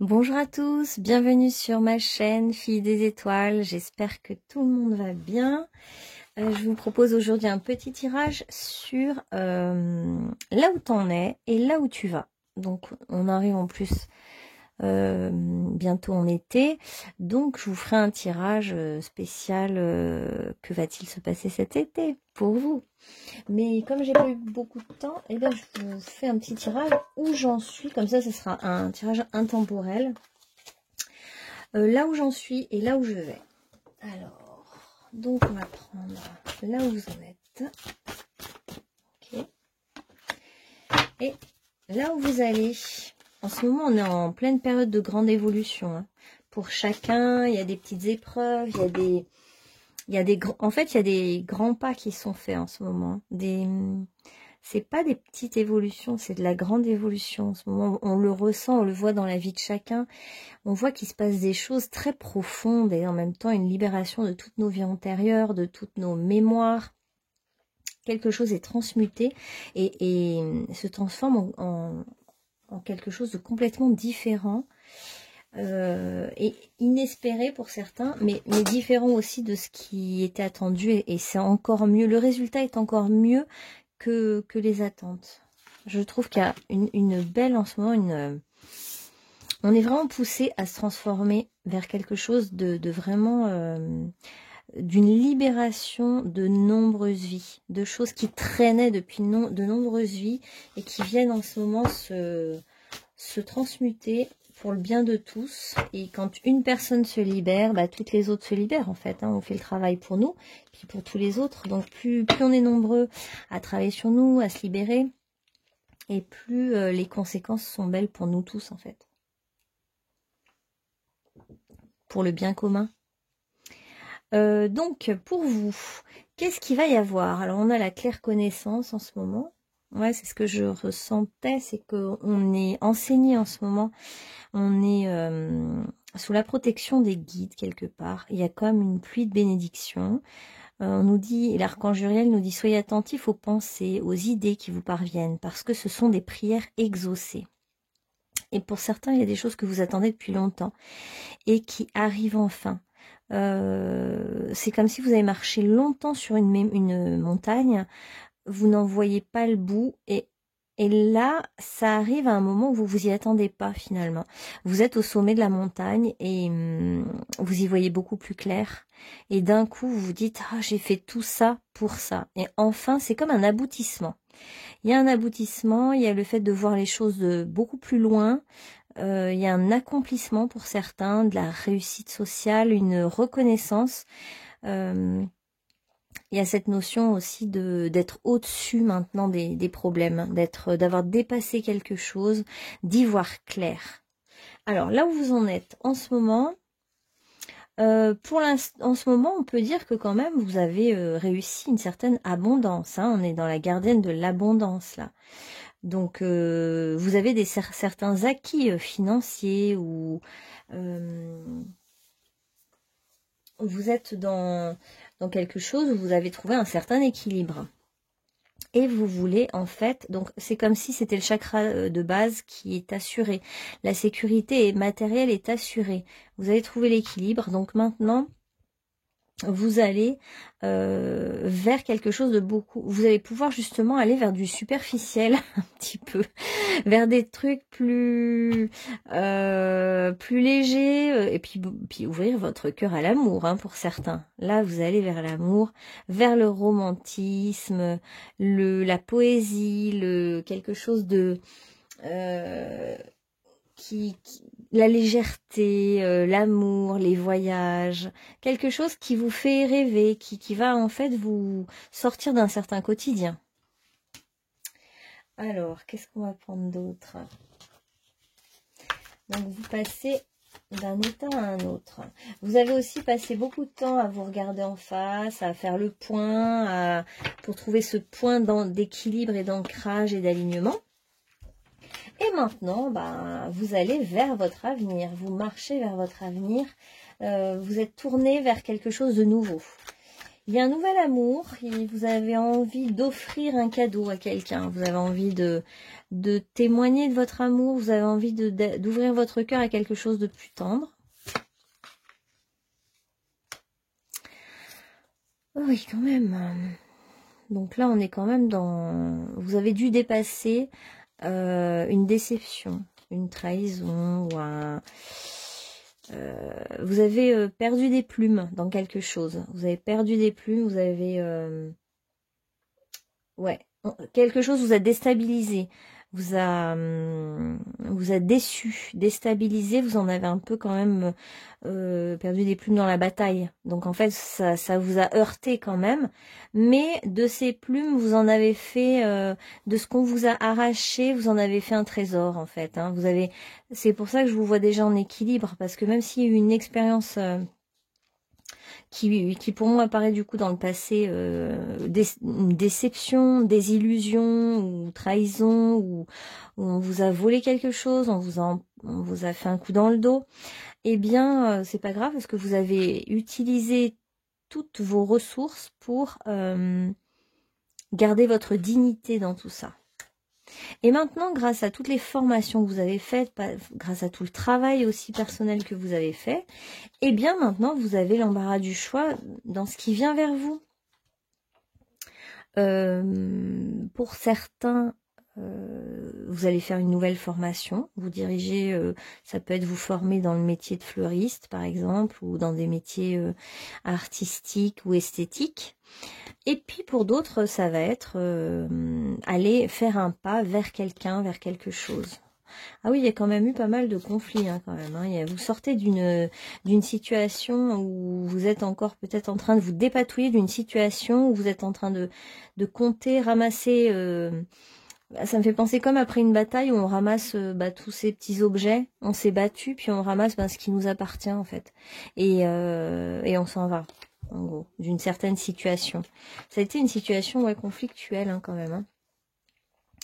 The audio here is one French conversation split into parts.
Bonjour à tous, bienvenue sur ma chaîne Filles des Étoiles, j'espère que tout le monde va bien. Je vous propose aujourd'hui un petit tirage sur là où t'en es et là où tu vas. Donc on arrive en plus bientôt en été, donc je vous ferai un tirage spécial que va-t-il se passer cet été pour vous. Mais comme j'ai pas eu beaucoup de temps, eh bien, je vous fais un petit tirage où j'en suis, comme ça ce sera un tirage intemporel. Là où j'en suis et là où je vais. Alors, donc on va prendre là où vous en êtes. Ok. Et là où vous allez. En ce moment, on est en pleine période de grande évolution. Hein. Pour chacun, il y a des petites épreuves, en fait, il y a des grands pas qui sont faits en ce moment. C'est pas des petites évolutions, c'est de la grande évolution. En ce moment, on le ressent, on le voit dans la vie de chacun. On voit qu'il se passe des choses très profondes et en même temps une libération de toutes nos vies antérieures, de toutes nos mémoires. Quelque chose est transmuté et se transforme en quelque chose de complètement différent et inespéré pour certains, mais différent aussi de ce qui était attendu et c'est encore mieux. Le résultat est encore mieux que les attentes. Je trouve qu'il y a une belle en ce moment, on est vraiment poussé à se transformer vers quelque chose de vraiment d'une libération de nombreuses vies, de choses qui traînaient depuis de nombreuses vies et qui viennent en ce moment se transmuter pour le bien de tous. Et quand une personne se libère, bah, toutes les autres se libèrent en fait. Hein. On fait le travail pour nous, puis pour tous les autres. Donc plus on est nombreux à travailler sur nous, à se libérer, et plus les conséquences sont belles pour nous tous en fait. Pour le bien commun. Donc, pour vous, qu'est-ce qu'il va y avoir? Alors, on a la claire connaissance en ce moment. Ouais, c'est ce que je ressentais, c'est qu'on est enseigné en ce moment. On est sous la protection des guides quelque part. Il y a comme une pluie de bénédictions. On nous dit, l'archange Uriel nous dit, soyez attentifs aux pensées, aux idées qui vous parviennent, parce que ce sont des prières exaucées. Et pour certains, il y a des choses que vous attendez depuis longtemps et qui arrivent enfin. C'est comme si vous avez marché longtemps sur une montagne, vous n'en voyez pas le bout et là, ça arrive à un moment où vous vous y attendez pas finalement. Vous êtes au sommet de la montagne et vous y voyez beaucoup plus clair. Et d'un coup, vous vous dites, ah, j'ai fait tout ça pour ça. Et enfin, c'est comme un aboutissement. Il y a un aboutissement, il y a le fait de voir les choses de beaucoup plus loin. Il y a un accomplissement pour certains, de la réussite sociale, une reconnaissance. Il y a cette notion aussi d'être au-dessus maintenant des problèmes, d'avoir dépassé quelque chose, d'y voir clair. Alors là où vous en êtes en ce moment, en ce moment, on peut dire que quand même vous avez réussi une certaine abondance. Hein, on est dans la gardienne de l'abondance là. Donc, vous avez certains acquis financiers ou vous êtes dans quelque chose où vous avez trouvé un certain équilibre. Et vous voulez en fait, donc c'est comme si c'était le chakra de base qui est assuré. La sécurité matérielle est assurée. Vous avez trouvé l'équilibre, donc maintenant vous allez vers quelque chose de beaucoup. Vous allez pouvoir justement aller vers du superficiel un petit peu, vers des trucs plus légers et puis ouvrir votre cœur à l'amour hein, pour certains. Là, vous allez vers l'amour, vers le romantisme, la poésie, quelque chose de la légèreté, l'amour, les voyages, quelque chose qui vous fait rêver, qui va en fait vous sortir d'un certain quotidien. Alors, qu'est-ce qu'on va prendre d'autre? Donc, vous passez d'un état à un autre. Vous avez aussi passé beaucoup de temps à vous regarder en face, à faire le point, pour trouver ce point d'équilibre et d'ancrage et d'alignement. Et maintenant, vous allez vers votre avenir, vous marchez vers votre avenir, vous êtes tourné vers quelque chose de nouveau. Il y a un nouvel amour, et vous avez envie d'offrir un cadeau à quelqu'un, vous avez envie de témoigner de votre amour, vous avez envie d'ouvrir votre cœur à quelque chose de plus tendre. Oh oui, quand même. Donc là, on est quand même dans... Vous avez dû dépasser une déception, une trahison, ou un... vous avez perdu des plumes dans quelque chose. Vous avez perdu des plumes, vous avez... ouais, quelque chose vous a déstabilisé, vous a déçu, déstabilisé, vous en avez un peu quand même perdu des plumes dans la bataille. Donc en fait, ça vous a heurté quand même. Mais de ces plumes, vous en avez fait, de ce qu'on vous a arraché, vous en avez fait un trésor en fait. Hein. C'est pour ça que je vous vois déjà en équilibre, parce que même s'il y a eu une expérience... qui pour moi apparaît du coup dans le passé une déception, désillusion ou trahison, ou on vous a volé quelque chose, on vous a fait un coup dans le dos, eh bien c'est pas grave, parce que vous avez utilisé toutes vos ressources pour garder votre dignité dans tout ça. Et maintenant, grâce à toutes les formations que vous avez faites, grâce à tout le travail aussi personnel que vous avez fait, eh bien maintenant, vous avez l'embarras du choix dans ce qui vient vers vous. Pour certains, vous allez faire une nouvelle formation, vous dirigez, ça peut être vous former dans le métier de fleuriste par exemple, ou dans des métiers artistiques ou esthétiques. Et puis pour d'autres, ça va être aller faire un pas vers quelqu'un, vers quelque chose. Ah oui, il y a quand même eu pas mal de conflits hein, quand même. Hein. Vous sortez d'une situation où vous êtes encore peut-être en train de vous dépatouiller d'une situation où vous êtes en train de compter, ramasser... ça me fait penser comme après une bataille où on ramasse tous ces petits objets. On s'est battu, puis on ramasse ce qui nous appartient en fait. Et on s'en va, en gros, d'une certaine situation. Ça a été une situation conflictuelle hein, quand même. Hein.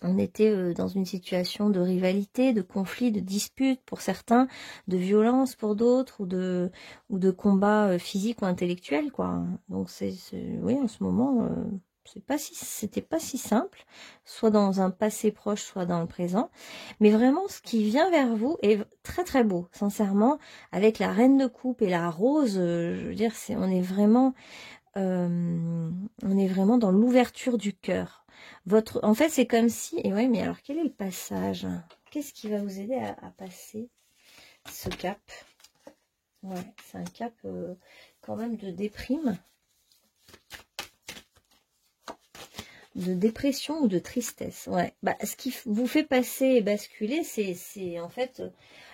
On était dans une situation de rivalité, de conflit, de dispute pour certains, de violence pour d'autres, ou de combat physique ou intellectuel, quoi. Donc oui, en ce moment, c'était pas si simple, soit dans un passé proche, soit dans le présent. Mais vraiment, ce qui vient vers vous est très très beau, sincèrement, avec la reine de coupe et la rose. Je veux dire, on est vraiment dans l'ouverture du cœur. En fait, c'est comme si... Et ouais, mais alors, quel est le passage? Qu'est-ce qui va vous aider à passer ce cap? Ouais, c'est un cap quand même de déprime. De dépression ou de tristesse. Ouais. Ce qui vous fait passer et basculer, c'est en fait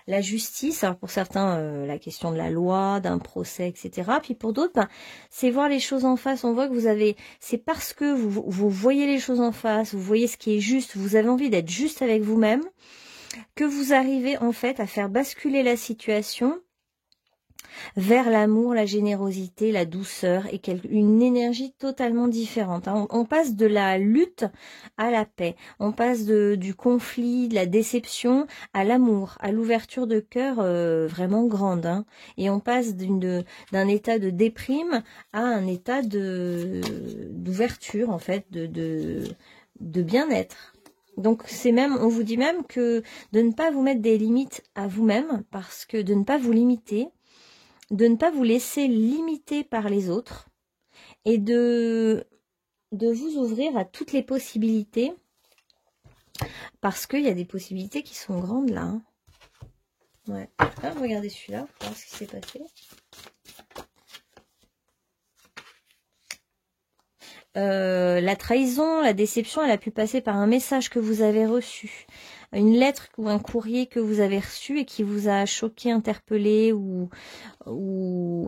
la justice. Alors pour certains, la question de la loi, d'un procès, etc. Puis pour d'autres, c'est voir les choses en face. On voit que c'est parce que vous voyez les choses en face, vous voyez ce qui est juste, vous avez envie d'être juste avec vous-même, que vous arrivez en fait à faire basculer la situation vers l'amour, la générosité, la douceur et une énergie totalement différente. Hein. On passe de la lutte à la paix. On passe du conflit, de la déception à l'amour, à l'ouverture de cœur vraiment grande. Hein. Et on passe d'un état de déprime à un état d'ouverture, en fait, de bien-être. Donc on vous dit même que de ne pas vous mettre des limites à vous-même, parce que de ne pas vous limiter, de ne pas vous laisser limiter par les autres, et de vous ouvrir à toutes les possibilités, parce qu'il y a des possibilités qui sont grandes là. Hein. Ouais. Ah, regardez celui-là, pour voir ce qui s'est passé. La trahison, la déception, elle a pu passer par un message que vous avez reçu, une lettre ou un courrier que vous avez reçu et qui vous a choqué, interpellé, ou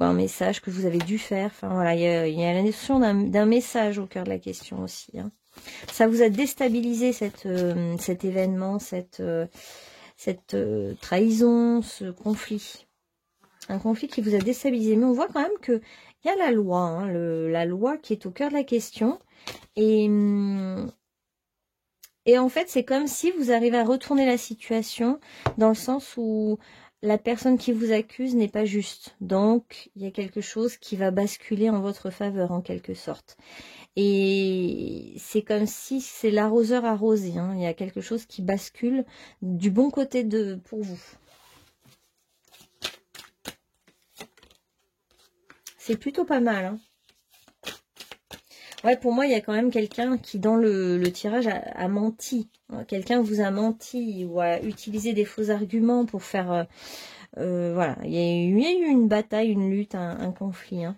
un message que vous avez dû faire. Enfin voilà, il y a la notion d'un message au cœur de la question aussi. Hein. Ça vous a déstabilisé cet événement, cette trahison, ce conflit. Un conflit qui vous a déstabilisé. Mais on voit quand même que il y a la loi, hein, la loi qui est au cœur de la question. Et en fait, c'est comme si vous arrivez à retourner la situation dans le sens où la personne qui vous accuse n'est pas juste. Donc, il y a quelque chose qui va basculer en votre faveur, en quelque sorte. Et c'est comme si c'est l'arroseur arrosé. Hein. Il y a quelque chose qui bascule du bon côté pour vous. C'est plutôt pas mal. Hein. Ouais, pour moi, il y a quand même quelqu'un qui, dans le tirage, a menti. Quelqu'un vous a menti ou a utilisé des faux arguments pour faire... voilà, il y a eu une bataille, une lutte, un conflit. Hein.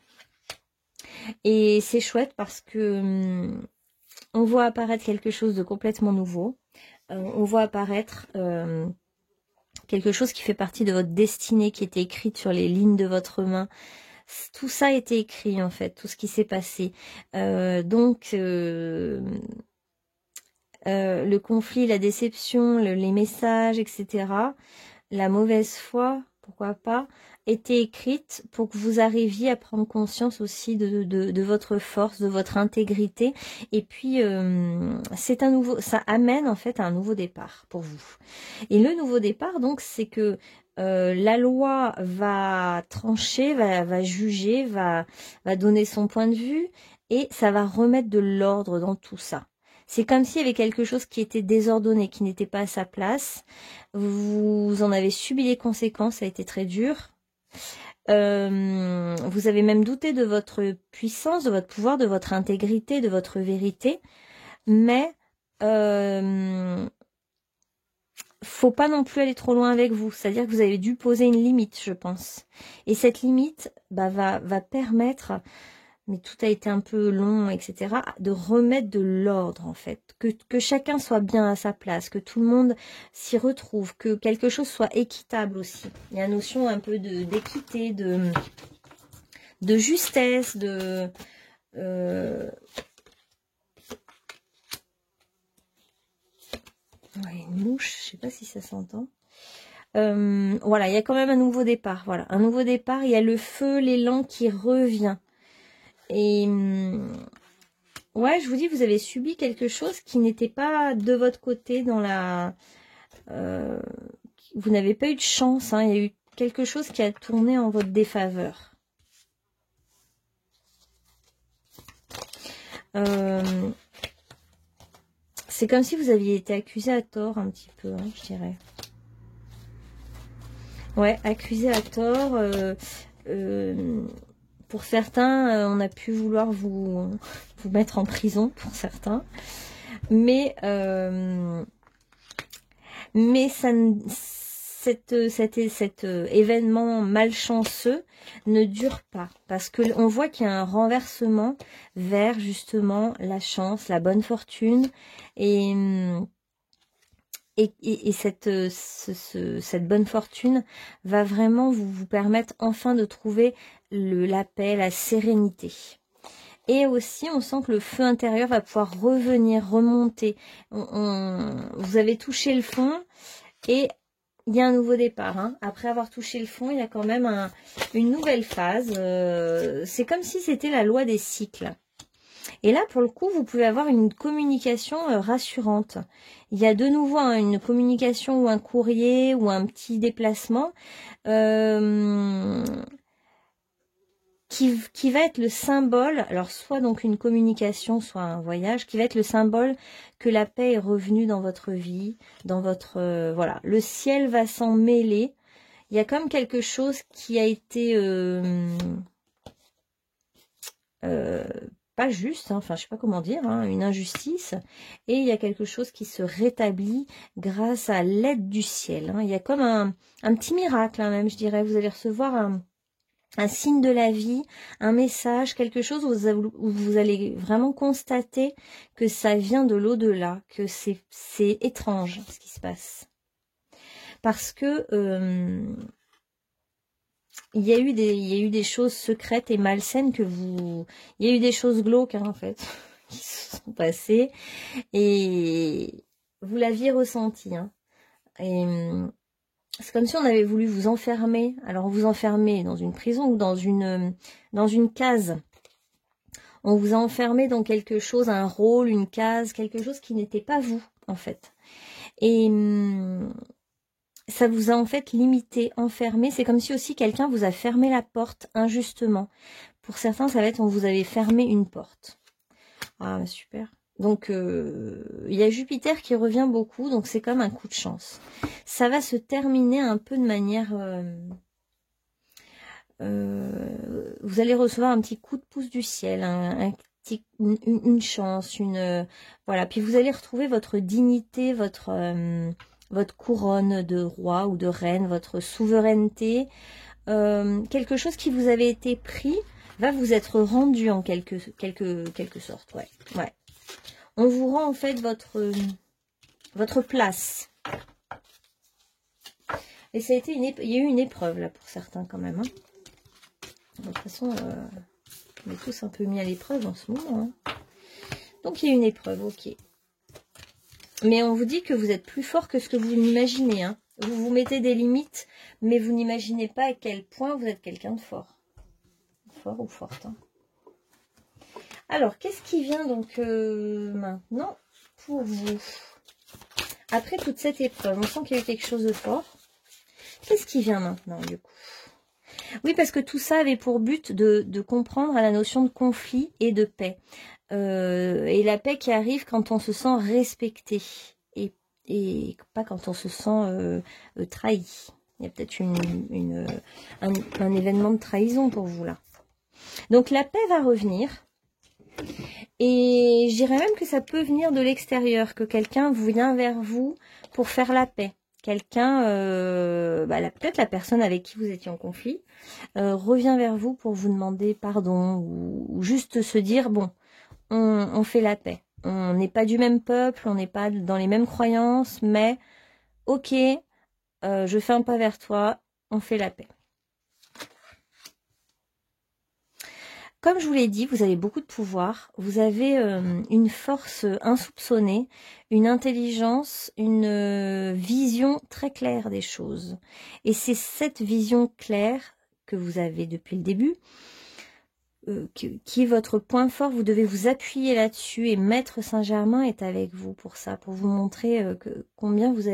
Et c'est chouette parce que on voit apparaître quelque chose de complètement nouveau. On voit apparaître quelque chose qui fait partie de votre destinée, qui était écrite sur les lignes de votre main. Tout ça a été écrit en fait, tout ce qui s'est passé. Donc le conflit, la déception, les messages, etc. La mauvaise foi, pourquoi pas, était écrite pour que vous arriviez à prendre conscience aussi de votre force, de votre intégrité. Et puis, c'est un nouveau, ça amène en fait à un nouveau départ pour vous. Et le nouveau départ, donc, c'est que la loi va trancher, va juger, va donner son point de vue et ça va remettre de l'ordre dans tout ça. C'est comme s'il y avait quelque chose qui était désordonné, qui n'était pas à sa place. Vous en avez subi les conséquences, ça a été très dur. Vous avez même douté de votre puissance, de votre pouvoir, de votre intégrité, de votre vérité. Mais faut pas non plus aller trop loin avec vous. C'est-à-dire que vous avez dû poser une limite, je pense. Et cette limite va permettre... mais tout a été un peu long, etc., de remettre de l'ordre, en fait. Que chacun soit bien à sa place, que tout le monde s'y retrouve, que quelque chose soit équitable aussi. Il y a une notion un peu d'équité, de justesse, Ouais, une mouche, je sais pas si ça s'entend. Voilà, il y a quand même un nouveau départ. Voilà, un nouveau départ, il y a le feu, l'élan qui revient. Et... ouais, je vous dis, vous avez subi quelque chose qui n'était pas de votre côté dans la... vous n'avez pas eu de chance, hein. Il y a eu quelque chose qui a tourné en votre défaveur. C'est comme si vous aviez été accusé à tort un petit peu, hein, je dirais. Ouais, accusé à tort. Pour certains, on a pu vouloir vous mettre en prison, pour certains. Mais cet événement malchanceux ne dure pas. Parce qu'on voit qu'il y a un renversement vers justement la chance, la bonne fortune. Et cette bonne fortune va vraiment vous permettre enfin de trouver la paix, la sérénité. Et aussi, on sent que le feu intérieur va pouvoir revenir, remonter. Vous avez touché le fond et il y a un nouveau départ. Hein. Après avoir touché le fond, il y a quand même une nouvelle phase. C'est comme si c'était la loi des cycles. Et là, pour le coup, vous pouvez avoir une communication rassurante. Il y a de nouveau une communication ou un courrier ou un petit déplacement qui va être le symbole, alors soit donc une communication, soit un voyage, qui va être le symbole que la paix est revenue dans votre vie, dans votre... voilà, le ciel va s'en mêler. Il y a comme quelque chose qui a été... pas juste, hein, enfin je sais pas comment dire, hein, une injustice, et il y a quelque chose qui se rétablit grâce à l'aide du ciel. Hein. Il y a comme un petit miracle, hein, même je dirais, vous allez recevoir un signe de la vie, un message, quelque chose où vous allez vraiment constater que ça vient de l'au-delà, que c'est étrange ce qui se passe. Parce que... il y a eu des choses secrètes et malsaines il y a eu des choses glauques, hein, en fait, qui se sont passées et vous l'aviez ressenti, hein. Et c'est comme si on avait voulu vous enfermer. Alors, on vous enfermait dans une prison ou dans une case. On vous a enfermé dans quelque chose, un rôle, une case, quelque chose qui n'était pas vous, en fait. Et ça vous a en fait limité, enfermé. C'est comme si aussi quelqu'un vous a fermé la porte injustement. Pour certains, ça va être on vous avait fermé une porte. Ah, super. Donc, il y a Jupiter qui revient beaucoup, donc c'est comme un coup de chance. Ça va se terminer un peu de manière... vous allez recevoir un petit coup de pouce du ciel, une chance, voilà. Puis vous allez retrouver votre dignité, votre couronne de roi ou de reine, votre souveraineté. Quelque chose qui vous avait été pris va vous être rendu en quelque sorte. Ouais, ouais. On vous rend en fait votre place. Et ça a été il y a eu une épreuve là pour certains quand même. Hein. De toute façon, on est tous un peu mis à l'épreuve en ce moment. Hein. Donc il y a une épreuve, ok. Mais on vous dit que vous êtes plus fort que ce que vous n'imaginez. Hein. Vous vous mettez des limites, mais vous n'imaginez pas à quel point vous êtes quelqu'un de fort. Fort ou forte. Hein. Alors, qu'est-ce qui vient donc maintenant pour vous? Après toute cette épreuve, on sent qu'il y a eu quelque chose de fort. Qu'est-ce qui vient maintenant du coup? Oui, parce que tout ça avait pour but de comprendre à la notion de conflit et de paix. Et la paix qui arrive quand on se sent respecté et pas quand on se sent trahi. Il y a peut-être un événement de trahison pour vous là. Donc la paix va revenir. Et je dirais même que ça peut venir de l'extérieur, que quelqu'un vient vers vous pour faire la paix. Quelqu'un, peut-être la personne avec qui vous étiez en conflit, revient vers vous pour vous demander pardon ou juste se dire, bon, on fait la paix. On n'est pas du même peuple, on n'est pas dans les mêmes croyances, mais ok, je fais un pas vers toi, on fait la paix. Comme je vous l'ai dit, vous avez beaucoup de pouvoir, vous avez une force insoupçonnée, une intelligence, une vision très claire des choses. Et c'est cette vision claire que vous avez depuis le début, qui est votre point fort. Vous devez vous appuyer là-dessus et Maître Saint-Germain est avec vous pour ça, pour vous montrer combien vous avez